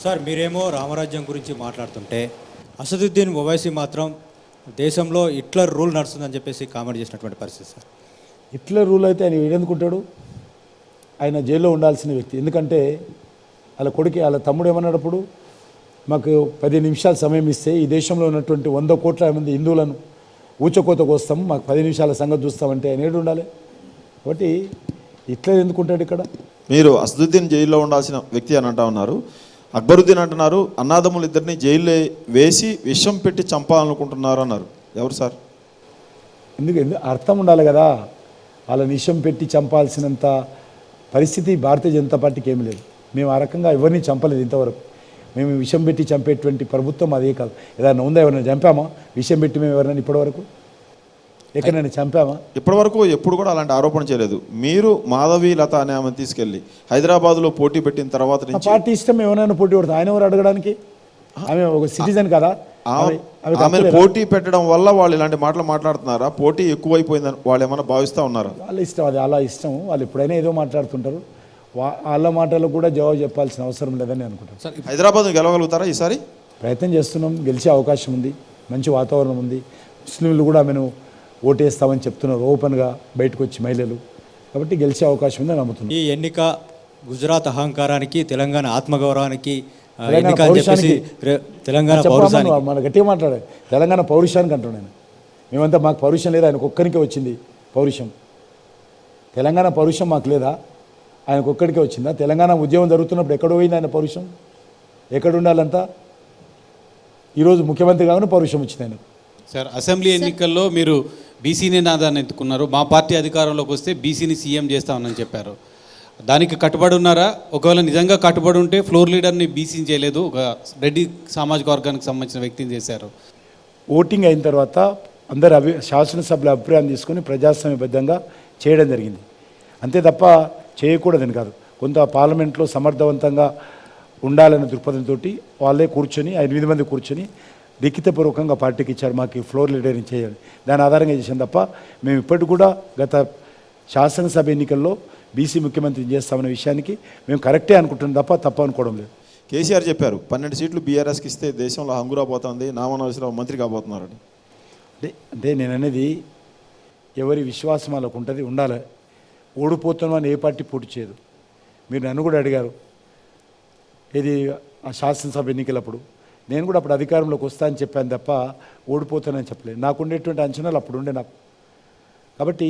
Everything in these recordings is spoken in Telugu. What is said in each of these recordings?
సార్ మీరేమో రామరాజ్యం గురించి మాట్లాడుతుంటే అసదుద్దీన్ ఓవైసీ మాత్రం దేశంలో హిట్లర్ రూల్ నడుస్తుందని చెప్పేసి కామెంట్ చేసినటువంటి పరిస్థితి సార్. హిట్లర్ రూల్ అయితే ఆయన ఏడెందుకుంటాడు? ఆయన జైల్లో ఉండాల్సిన వ్యక్తి. ఎందుకంటే వాళ్ళ కొడుకు వాళ్ళ తమ్ముడు ఏమన్నప్పుడు మాకు 10 నిమిషాలు సమయం ఇస్తే ఈ దేశంలో ఉన్నటువంటి 100 కోట్ల మంది హిందువులను ఊచకోతకు వస్తాము, మాకు 10 నిమిషాల సంగతి చూస్తామంటే ఆయన ఏడు ఉండాలి. కాబట్టి హిట్లర్ ఎందుకుంటాడు ఇక్కడ? మీరు అసదుద్దీన్ జైల్లో ఉండాల్సిన వ్యక్తి అని అంటా ఉన్నారు. అక్బరుద్దీన్ అంటున్నారు అన్నాదమ్ములు ఇద్దరిని జైల్లో వేసి విషం పెట్టి చంపాలనుకుంటున్నారు అన్నారు. ఎవరు సార్? ఎందుకు అర్థం ఉండాలి కదా. వాళ్ళ విషం పెట్టి చంపాల్సినంత పరిస్థితి భారతీయ జనతా పార్టీకి ఏమి లేదు. మేము ఆ రకంగా ఎవరిని చంపలేదు ఇంతవరకు. మేము విషం పెట్టి చంపేటువంటి ప్రభుత్వం అదే కాదు. ఏదైనా ఉందా? ఎవరైనా చంపామా విషం పెట్టి? మేము ఎవరైనా ఇప్పటివరకు ఎక్కడైనా చంపామా? ఇప్పటివరకు ఎప్పుడు కూడా అలాంటి ఆరోపణ చేయలేదు. మీరు మాధవి లత అనే ఆమెను తీసుకెళ్ళి హైదరాబాద్లో పోటీ పెట్టిన తర్వాత నుంచి పార్టీ ఇష్టం ఎవరైనా పోటీ పడుతుంది. ఆయన ఎవరు అడగడానికి? ఆమె ఒక సిటిజన్ కదా. ఆమె పోటీ పెట్టడం వల్ల వాళ్ళు ఇలాంటి మాటలు మాట్లాడుతున్నారా? పోటీ ఎక్కువైపోయిందని వాళ్ళు ఏమైనా భావిస్తూ ఉన్నారా? వాళ్ళ ఇష్టం, అది అలా ఇష్టం. వాళ్ళు ఎప్పుడైనా ఏదో మాట్లాడుతుంటారు. వాళ్ళ మాటలకు కూడా జవాబు చెప్పాల్సిన అవసరం లేదని అనుకుంటాను. సార్ హైదరాబాద్ గెలవగలుగుతారా ఈసారి? ప్రయత్నం చేస్తున్నాం, గెలిచే అవకాశం ఉంది, మంచి వాతావరణం ఉంది. ముస్లింలు కూడా ఆమెను ఓటేస్తామని చెప్తున్నారు ఓపెన్గా బయటకు వచ్చి మహిళలు. కాబట్టి గెలిచే అవకాశం ఉందని నమ్ముతున్నాం. ఈ ఎన్నిక గుజరాత్ అహంకారానికి, తెలంగాణ ఆత్మగౌరవానికి ఎన్నిక అని చెప్పేసి తెలంగాణ పౌరుషానికి మన గట్టిగా మాట్లాడాలి. తెలంగాణ పౌరుషానికి అంటున్నాను. మేమంతా మాకు పౌరుషం లేదా? ఆయనకు ఒక్కరికే వచ్చింది పౌరుషం. తెలంగాణ పౌరుషం మాకు లేదా? ఆయనకు ఒక్కడికే వచ్చిందా? తెలంగాణ ఉద్యమం జరుగుతున్నప్పుడు ఎక్కడ పోయింది ఆయన పౌరుషం? ఎక్కడ ఉండాలంతా? ఈరోజు ముఖ్యమంత్రి కాగానే పౌరుషం వచ్చింది ఆయనకు. సార్ అసెంబ్లీ ఎన్నికల్లో మీరు బీసీని నాదాన్ని ఎత్తుకున్నారు. మా పార్టీ అధికారంలోకి వస్తే బీసీని సీఎం చేస్తామని చెప్పారు. దానికి కట్టుబడి ఉన్నారా? ఒకవేళ నిజంగా కట్టుబడి ఉంటే ఫ్లోర్ లీడర్ని బీసీని చేయలేదు, ఒక రెడ్డి సామాజిక వర్గానికి సంబంధించిన వ్యక్తిని చేశారు. ఓటింగ్ అయిన తర్వాత అందరు శాసనసభ్యుల అభిప్రాయం తీసుకొని ప్రజాస్వామ్యబద్ధంగా చేయడం జరిగింది. అంతే తప్ప చేయకూడదని కాదు. కొంత పార్లమెంట్లో సమర్థవంతంగా ఉండాలనే దృక్పథంతో వాళ్ళే కూర్చొని 8 మంది కూర్చొని లిఖితపూర్వకంగా పార్టీకి ఇచ్చారు, మాకు ఫ్లోర్ లీడర్ని చేయాలి. దాని ఆధారంగా చేసాం తప్ప మేము ఇప్పటికి కూడా గత శాసనసభ ఎన్నికల్లో బీసీ ముఖ్యమంత్రిని చేస్తామనే విషయానికి మేము కరెక్టే అనుకుంటున్నాం తప్ప తప్పు అనుకోవడం లేదు. కేసీఆర్ చెప్పారు 12 సీట్లు బీఆర్ఎస్కి ఇస్తే దేశంలో హంగురా పోతుంది, నామనవసరం మంత్రి కాబోతున్నారని. అంటే నేను అనేది ఎవరి విశ్వాసం వాళ్ళకు ఉంటుంది, ఉండాలి. ఓడిపోతున్నామని ఏ పార్టీ పోటీ చేయదు. మీరు నన్ను కూడా అడిగారు ఇది ఆ శాసనసభ ఎన్నికలప్పుడు. నేను కూడా అప్పుడు అధికారంలోకి వస్తా అని చెప్పాను తప్ప ఓడిపోతానని చెప్పలేదు. నాకు ఉండేటువంటి అంచనాలు అప్పుడు ఉండే నాకు. కాబట్టి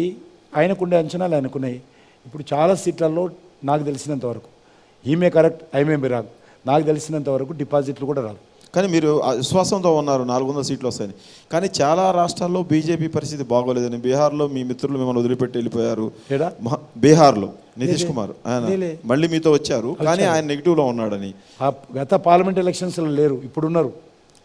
ఆయనకుండే అంచనాలు ఆయనకున్నాయి. ఇప్పుడు చాలా సీట్లలో నాకు తెలిసినంత వరకు ఈమె కరెక్ట్, ఐమే రాదు. నాకు తెలిసినంత వరకు డిపాజిట్లు కూడా రాదు. కానీ మీరు విశ్వాసంతో ఉన్నారు 400 సీట్లు వస్తాయని. కానీ చాలా రాష్ట్రాల్లో బీజేపీ పరిస్థితి బాగోలేదని. బీహార్లో మీ మిత్రులు మిమ్మల్ని వదిలిపెట్టి వెళ్ళిపోయారు. బీహార్లో నితీష్ కుమార్ ఆయన మళ్ళీ మీతో వచ్చారు, కానీ ఆయన నెగిటివ్లో ఉన్నాడని. గత పార్లమెంట్ ఎలక్షన్స్లో లేరు, ఇప్పుడున్నారు.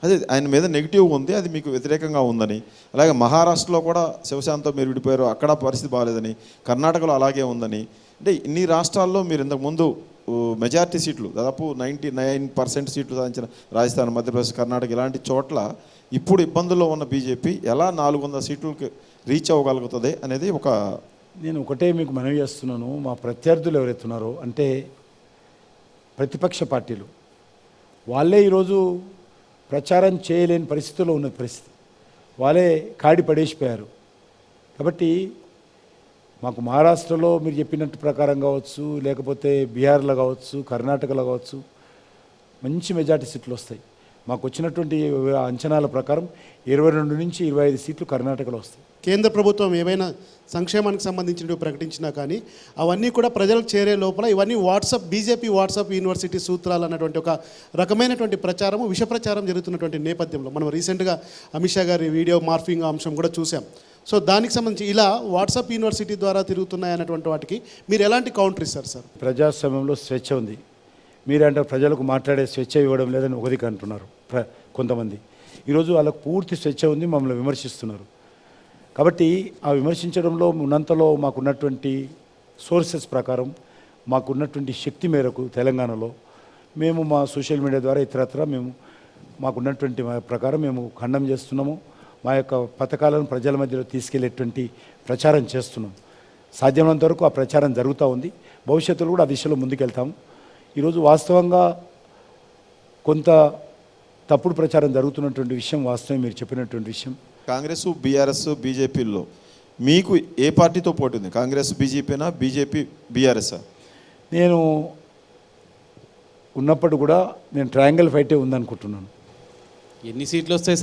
అదే ఆయన మీద నెగిటివ్ ఉంది, అది మీకు వ్యతిరేకంగా ఉందని. అలాగే మహారాష్ట్రలో కూడా శివసేనతో మీరు విడిపోయారు, అక్కడ పరిస్థితి బాగాలేదని. కర్ణాటకలో అలాగే ఉందని. అంటే ఇన్ని రాష్ట్రాల్లో మీరు ఇంతకుముందు మెజారిటీ సీట్లు దాదాపు 99% సీట్లు సాధించిన రాజస్థాన్, మధ్యప్రదేశ్, కర్ణాటక ఇలాంటి చోట్ల ఇప్పుడు ఇబ్బందుల్లో ఉన్న బీజేపీ ఎలా 400 సీట్లకి రీచ్ అవ్వగలుగుతుంది అనేది ఒక. నేను ఒకటే మీకు మనవి చేస్తున్నాను, మా ప్రత్యర్థులు ఎవరెత్తున్నారో అంటే ప్రతిపక్ష పార్టీలు వాళ్ళే ఈరోజు ప్రచారం చేయలేని పరిస్థితుల్లో ఉన్న పరిస్థితి. వాళ్ళే కాడి పడేసిపోయారు. కాబట్టి మాకు మహారాష్ట్రలో మీరు చెప్పినట్టు ప్రకారం కావచ్చు, లేకపోతే బీహార్లో కావచ్చు, కర్ణాటకలో కావచ్చు మంచి మెజార్టీ సీట్లు వస్తాయి. మాకు వచ్చినటువంటి అంచనాల ప్రకారం 22 నుంచి 25 సీట్లు కర్ణాటకలో వస్తాయి. కేంద్ర ప్రభుత్వం ఏవైనా సంక్షేమానికి సంబంధించినవి ప్రకటించినా కానీ అవన్నీ కూడా ప్రజలకు చేరే లోపల ఇవన్నీ బీజేపీ వాట్సాప్ యూనివర్సిటీ సూత్రాలు అన్నటువంటి ఒక రకమైనటువంటి ప్రచారము, విష ప్రచారం జరుగుతున్నటువంటి నేపథ్యంలో మనం రీసెంట్గా అమిత్ షా గారి వీడియో మార్ఫింగ్ అంశం కూడా చూసాం. సో దానికి సంబంధించి ఇలా వాట్సాప్ యూనివర్సిటీ ద్వారా తిరుగుతున్నాయి అన్నటువంటి వాటికి మీరు ఎలాంటి కౌంటర్ ఇస్తారు సార్? ప్రజాస్వామ్యంలో స్వేచ్ఛ ఉంది. మీరంటే ప్రజలకు మాట్లాడే స్వేచ్ఛ ఇవ్వడం లేదని ఒకదికి అంటున్నారు కొంతమంది. ఈరోజు వాళ్ళకు పూర్తి స్వేచ్ఛ ఉంది, మమ్మల్ని విమర్శిస్తున్నారు. కాబట్టి ఆ విమర్శించడంలో ఉన్నంతలో మాకున్నటువంటి సోర్సెస్ ప్రకారం, మాకున్నటువంటి శక్తి మేరకు తెలంగాణలో మేము మా సోషల్ మీడియా ద్వారా ఇతరత్ర మేము మాకున్నటువంటి ప్రకారం మేము ఖండం చేస్తున్నాము. మా యొక్క పథకాలను ప్రజల మధ్యలో తీసుకెళ్లేటువంటి ప్రచారం చేస్తున్నాం. సాధ్యమైనంత వరకు ఆ ప్రచారం జరుగుతూ ఉంది. భవిష్యత్తులో కూడా ఆ దిశలో ముందుకెళ్తాము. ఈరోజు వాస్తవంగా కొంత తప్పుడు ప్రచారం జరుగుతున్నటువంటి విషయం వాస్తవం, మీరు చెప్పినటువంటి విషయం. కాంగ్రెస్, బీఆర్ఎస్, బీజేపీలో మీకు ఏ పార్టీతో పోటీ ఉంది? కాంగ్రెస్ బీజేపీనా, బీజేపీ బీఆర్ఎస్? నేను ఉన్నప్పుడు కూడా నేను ట్రయాంగిల్ ఫైటే ఉందనుకుంటున్నాను. ఎన్ని సీట్లు వస్తాయి